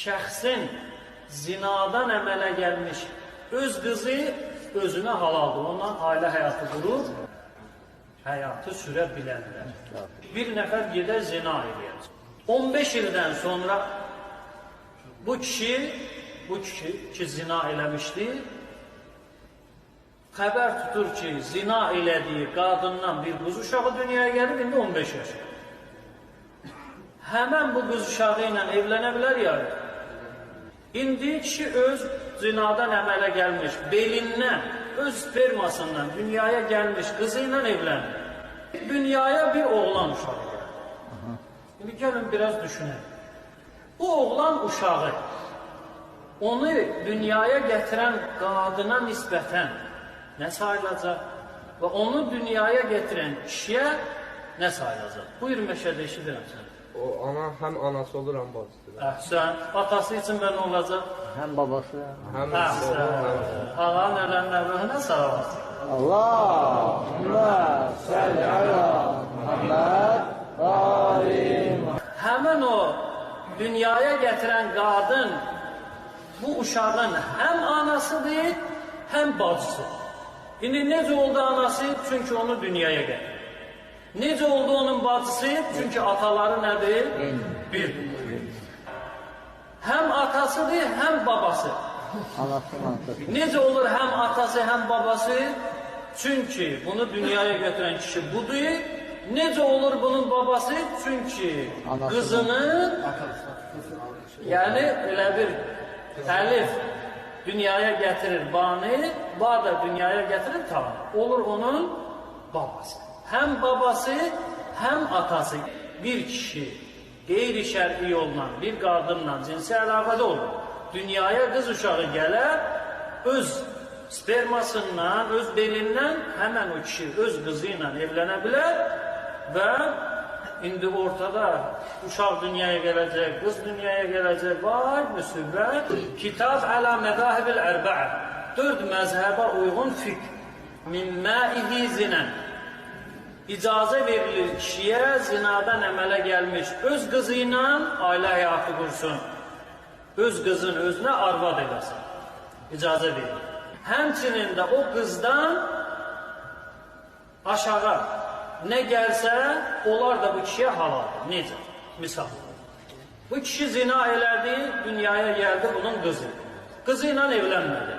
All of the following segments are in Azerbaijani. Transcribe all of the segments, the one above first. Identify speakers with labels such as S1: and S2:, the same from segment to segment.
S1: şəxsin zinadan əmələ gəlmiş öz qızı özünə halaldır. Ondan ailə həyatı qurur, həyatı sürə bilərlər. Bir nəfər gedər zina edir. 15 ildən sonra bu kişi ki zina eləmişdi, xəbər tutur ki, zina elədiyi qadından bir qız uşağı dünyaya gəlib, indi 15 yaşında. Həmən bu qız uşağı ilə evlənə bilər ya. İndi kişi öz zinadan əmələ gəlmiş, belindən, öz spermasından dünyaya gəlmiş qızı ilə evlənir. Dünyaya bir oğlan uşağı gəlir. Şimdi gəlin biraz düşünək. Bu oğlan uşağı, onu dünyaya gətirən qadına nisbətən nə sayılacaq? Və onu dünyaya gətirən kişiyə nə sayılacaq? Buyur Məşədə, eşidirəm səni.
S2: O ana həm anası olur, həm babası.
S1: Əhsən, atası üçün mən nə olacaq?
S3: Həm babası.
S2: Həm
S1: Ağa nələrinə rühünə sağ olasın.
S3: Allahümmə səlli alə Muhammed və alim.
S1: Həmən o dünyaya gətirən qadın bu uşağın həm anasıdır, həm bacısıdır. İndi necə oldu anası? Çünki onu dünyaya gətirir. Necə oldu onun bacısı? Çünki ataları nədir? Bir. Həm atasıdır, həm babası. Necə olur həm atası, həm babası? Çünki bunu dünyaya götürən kişi budur. Necə olur bunun babası? Çünki qızını, yəni elə bir əlif dünyaya gətirir bani, ba da dünyaya gətirir tavan. Olur onun babası. Həm babası, həm atası. Bir kişi qeyri-şər'i yolla bir qadınla cinsi əlaqədə olur. Dünyaya qız uşağı gələr, öz spermasından, öz belindən həmən o kişi öz qızı ilə evlənə bilər və indi ortada uşaq dünyaya gələcək, qız dünyaya gələcək, vay müsibət, kitab ələ mədahibil ərbəə, 4 məzhəbə uyğun fiqh, min məihi zinən, icazə verilir kişiyə zinadan əmələ gəlmiş öz qızı ilə ailə həyatı qursun, öz qızın özünə arvad eləsin, icazə verilir. Həmçinin də o qızdan aşağı nə gəlsə, onlar da bu kişiyə halaldır. Necə? Misal. Bu kişi zina elədi, dünyaya gəldi bunun qızı. Qızı ilə evlənmədi.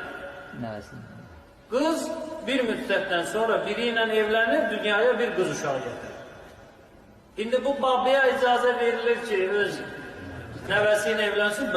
S1: Qız bir müddətdən sonra biri ilə evlənir, dünyaya bir qız uşağı gətirir. İndi bu babaya icazə verilir ki, öz nəvəsi ilə evlənsin.